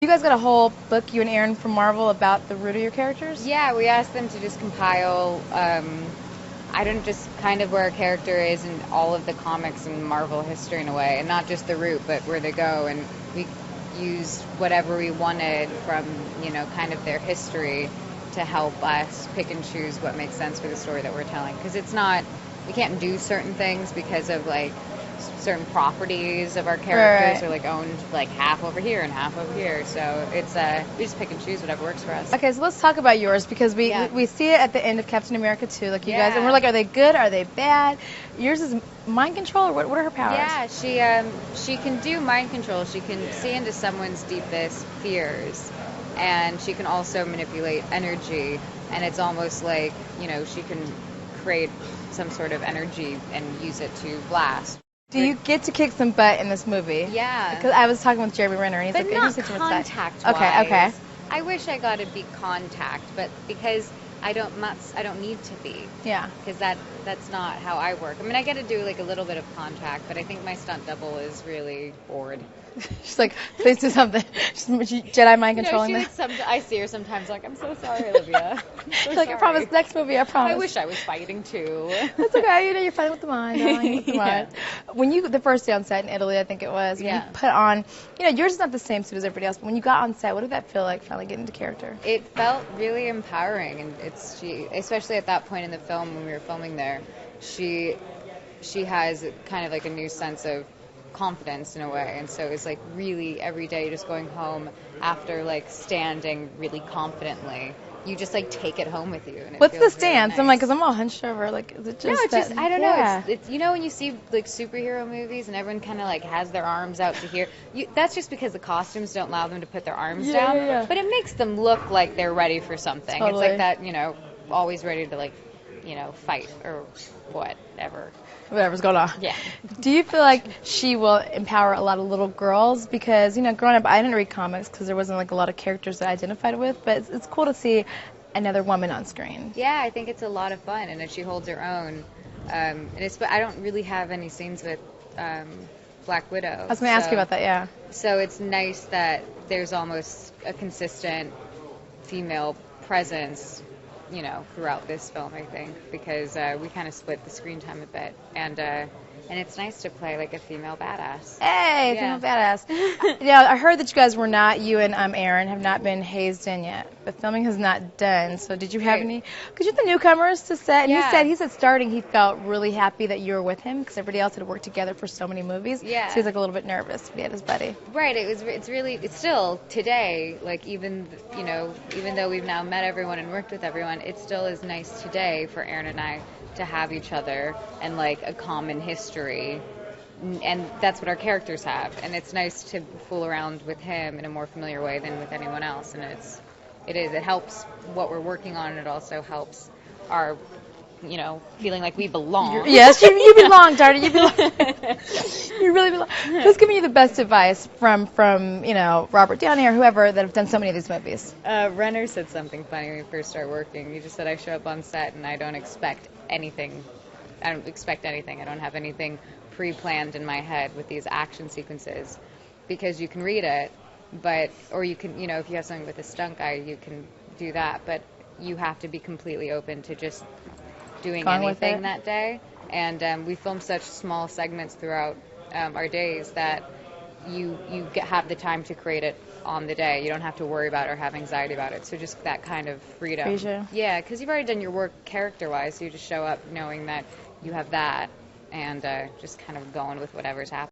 guys got a whole book, you and Aaron from Marvel, about the root of your characters? Yeah, we asked them to just compile, I don't just kind of where a character is in all of the comics and Marvel history in a way, and not just the root, but where they go. And we used whatever we wanted from, kind of their history to help us pick and choose what makes sense for the story that we're telling. Because we can't do certain things because of certain properties of our characters are owned half over here and half over here. So it's we just pick and choose whatever works for us. Okay, so let's talk about yours, because we see it at the end of Captain America 2, you guys, and we're like, are they good? Are they bad? Yours is mind control, or what are her powers? Yeah, she can do mind control. She can see into someone's deepest fears, and she can also manipulate energy. And it's almost like she can create some sort of energy and use it to blast. Do you get to kick some butt in this movie? Yeah. Because I was talking with Jeremy Renner, and he's but like, not contact-wise. Okay. I wish I got to be contact, but because I don't need to be. Yeah. Because that's not how I work. I mean, I get to do a little bit of contact, but I think my stunt double is really bored. She's like, please do something. She's Jedi mind controlling me. I see her sometimes I'm so sorry, Olivia. She's like, I promise, next movie, I promise. I wish I was fighting too. That's okay. You're fighting with the mind, darling, with the mind. When the first day on set in Italy, I think it was, when you put on, yours is not the same suit as everybody else, but when you got on set, what did that feel like, finally getting into character? It felt really empowering, and especially at that point in the film when we were filming there, she has kind of a new sense of confidence in a way, and so it's really every day just going home after standing really confidently, you just take it home with you. And what's the stance? Really nice. I'm because I'm all hunched over. Is it just? No, it's just I don't know. It's when you see superhero movies and everyone kind of has their arms out to here. That's just because the costumes don't allow them to put their arms down. Yeah. But it makes them look like they're ready for something. Totally. It's like that, always ready to fight or whatever. Whatever's going on. Yeah. Do you feel like she will empower a lot of little girls? Because, growing up, I didn't read comics because there wasn't a lot of characters that I identified with, but it's cool to see another woman on screen. Yeah, I think it's a lot of fun, and she holds her own. But I don't really have any scenes with Black Widow. I was going to ask you about that, yeah. So it's nice that there's almost a consistent female presence throughout this film, I think, because we kind of split the screen time a bit, and it's nice to play a female badass. Hey, female badass. Yeah, I heard that you and Aaron have not been hazed in yet, but filming has not done. So did you have any? Because you're the newcomers to set, and he said starting he felt really happy that you were with him because everybody else had worked together for so many movies. Yeah. So he's a little bit nervous to be at his buddy. Right. It's still today, even though we've now met everyone and worked with everyone, it still is nice today for Aaron and I to have each other and a common history, and that's what our characters have, and it's nice to fool around with him in a more familiar way than with anyone else, and it helps what we're working on, and it also helps our feeling like we belong. Yes, you belong, darling. You belong. You really belong. Who's giving you the best advice from Robert Downey or whoever that have done so many of these movies? Renner said something funny when we first started working. He just said, I show up on set and I don't expect anything. I don't have anything pre-planned in my head with these action sequences, because you can read it, or you can, if you have something with a stunt guy, you can do that, but you have to be completely open to just doing anything that day. And we film such small segments throughout our days that you have the time to create it on the day. You don't have to worry about it or have anxiety about it. So just that kind of freedom. Yeah, because you've already done your work character-wise, so you just show up knowing that you have that, and just kind of going with whatever's happening.